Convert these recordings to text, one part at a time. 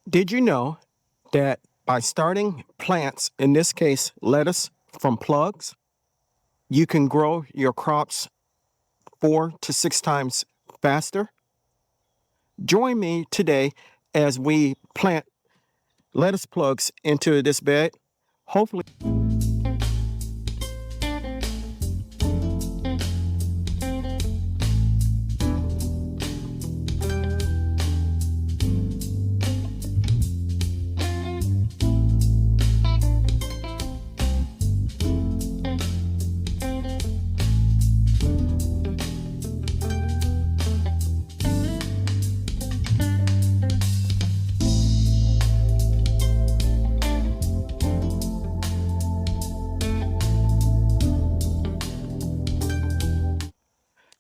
Did you know that by starting plants, in this case lettuce, from plugs, you can grow your crops 4 to 6 times faster? Join me today as we plant lettuce plugs into this bed. Hopefully,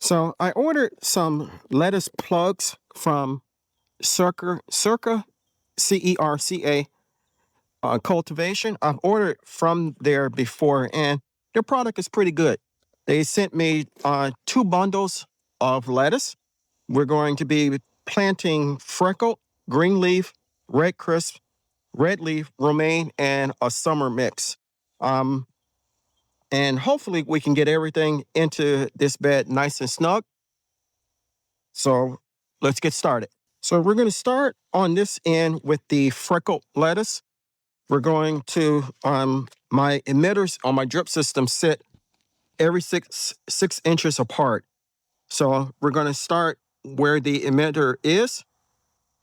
so I ordered some lettuce plugs from Circa, CERCA cultivation. I've ordered from there before, and their product is pretty good. They sent me 2 bundles of lettuce. We're going to be planting freckled, green leaf, red crisp, red leaf, romaine, and a summer mix. Um, and hopefully we can get everything into this bed nice and snug. So let's get started. So we're going to start on this end with the freckled lettuce. We're going to, my emitters on my drip system sit every six inches apart. So we're going to start where the emitter is.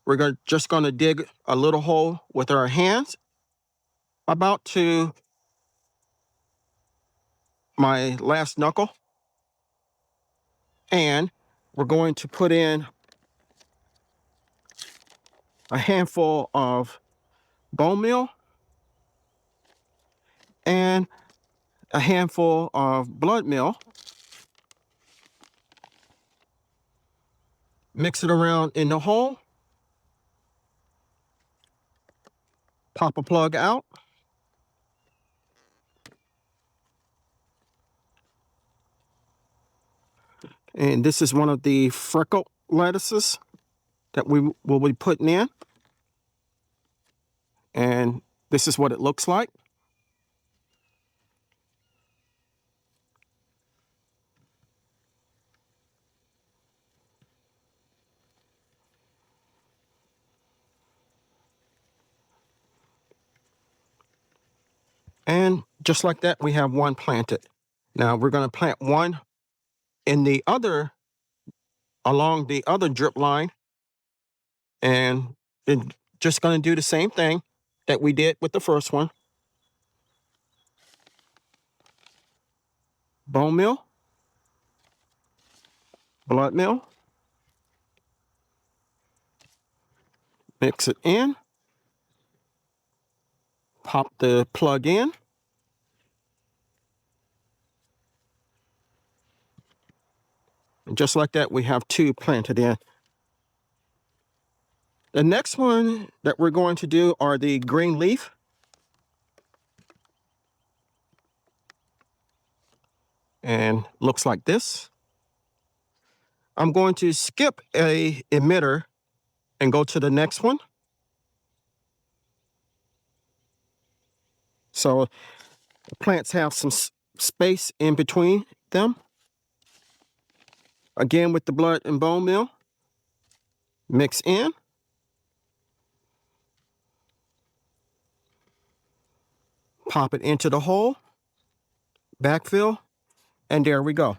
We're just going to dig a little hole with our hands about to my last knuckle. And we're going to put in a handful of bone meal and a handful of blood meal. Mix it around in the hole. Pop a plug out. And this is one of the freckled lettuces that we will be putting in. And this is what it looks like. And just like that, we have one planted. Now we're going to plant one in the other, along the other drip line. And then just going to do the same thing that we did with the first one. Bone meal, blood meal, mix it in, pop the plug in. And just like that, we have 2 planted in. The next one that we're going to do are the green leaf. And looks like this. I'm going to skip a emitter and go to the next one. So the plants have some space in between them. Again, with the blood and bone meal, mix in. Pop it into the hole, backfill, and there we go.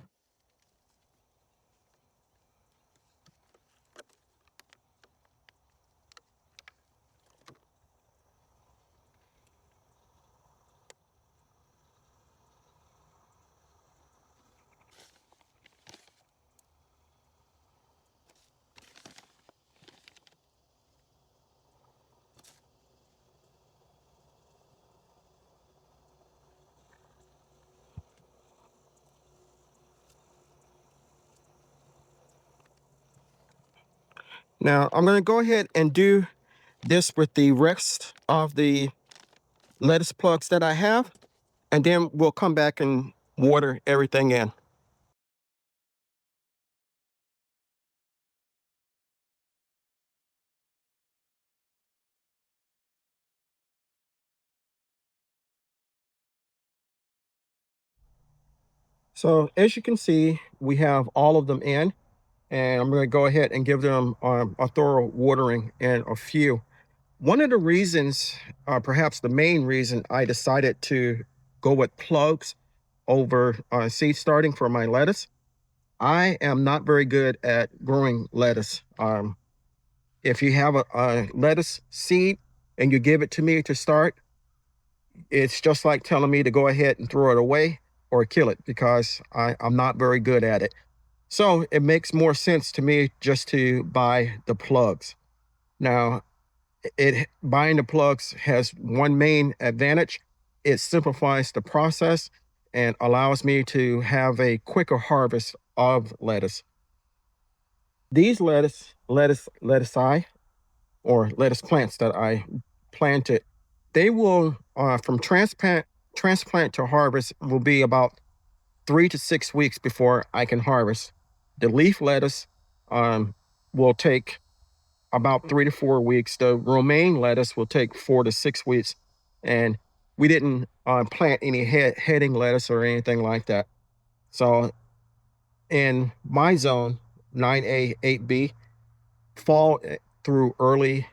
Now I'm going to go ahead and do this with the rest of the lettuce plugs that I have, and then we'll come back and water everything in. So as you can see, we have all of them in, and I'm going to go ahead and give them a thorough watering in a few. One of the reasons, perhaps the main reason I decided to go with plugs over seed starting for my lettuce, I am not very good at growing lettuce. If you have a lettuce seed and you give it to me to start, it's just like telling me to go ahead and throw it away or kill it, because I'm not very good at it. So it makes more sense to me just to buy the plugs. Now, buying the plugs has one main advantage. It simplifies the process and allows me to have a quicker harvest of lettuce. These lettuce or lettuce plants that I planted, they will from transplant to harvest will be about 3 to 6 weeks before I can harvest. The leaf lettuce will take about 3 to 4 weeks. The romaine lettuce will take 4 to 6 weeks. And we didn't plant any heading lettuce or anything like that. So in my zone, 9A, 8B, fall through early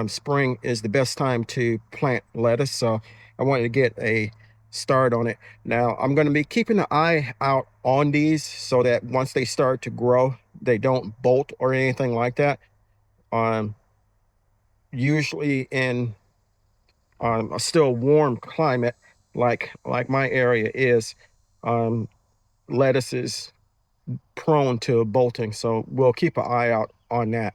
spring is the best time to plant lettuce. So I wanted to get a start on it. Now I'm going to be keeping an eye out on these so that once they start to grow, they don't bolt or anything like that. Um, Usually in a still warm climate like my area is, um, lettuce is prone to bolting. So we'll keep an eye out on that.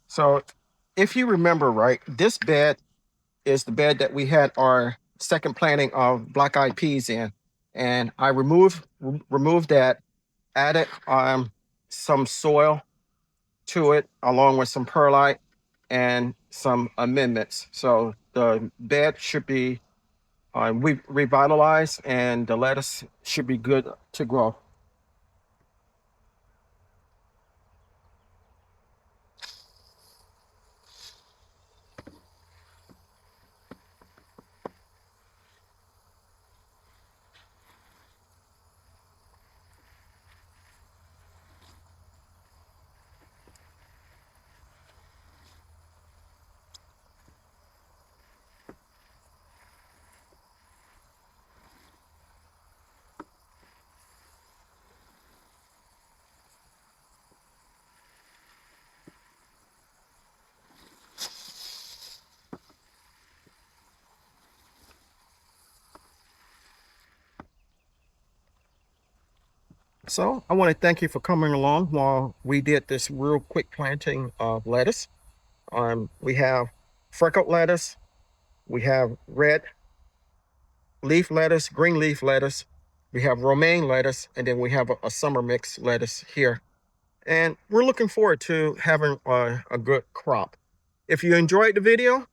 So if you remember right, this bed is the bed that we had our second planting of black eyed peas in. And I removed that, added some soil to it along with some perlite and some amendments. So the bed should be revitalized and the lettuce should be good to grow. So I want to thank you for coming along while we did this real quick planting of lettuce. We have freckled lettuce, we have red leaf lettuce, green leaf lettuce, we have romaine lettuce, and then we have a summer mix lettuce here. And we're looking forward to having a good crop. If you enjoyed the video,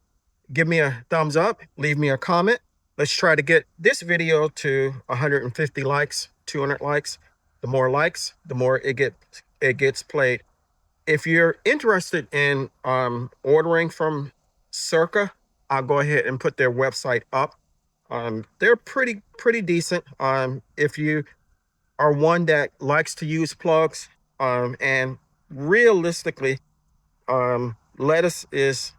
give me a thumbs up, leave me a comment. Let's try to get this video to 150 likes, 200 likes. The more likes, the more it gets played. If you're interested in ordering from Circa, I'll go ahead and put their website up. They're pretty decent. If you are one that likes to use plugs, and realistically, lettuce is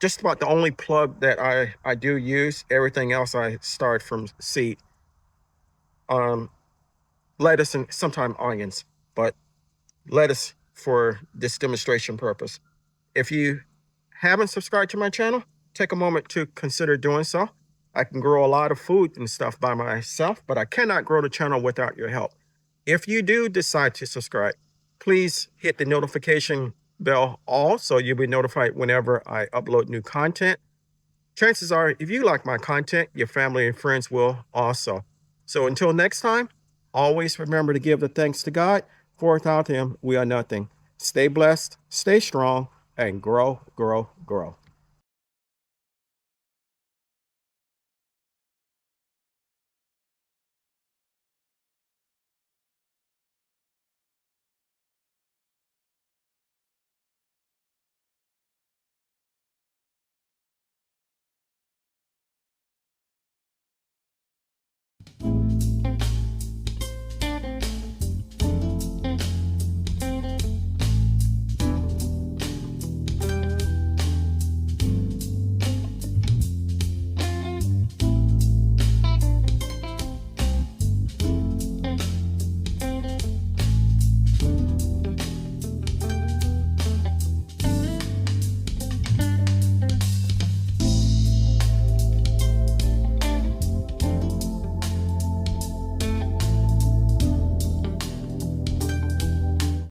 just about the only plug that I do use. Everything else I start from seed. Um, Lettuce and sometimes onions, but lettuce for this demonstration purpose. If you haven't subscribed to my channel, take a moment to consider doing so. I can grow a lot of food and stuff by myself, but I cannot grow the channel without your help. If you do decide to subscribe, please hit the notification bell all so you'll be notified whenever I upload new content. Chances are, if you like my content, your family and friends will also. So until next time, always remember to give the thanks to God, for without Him, we are nothing. Stay blessed, stay strong, and grow, grow, grow.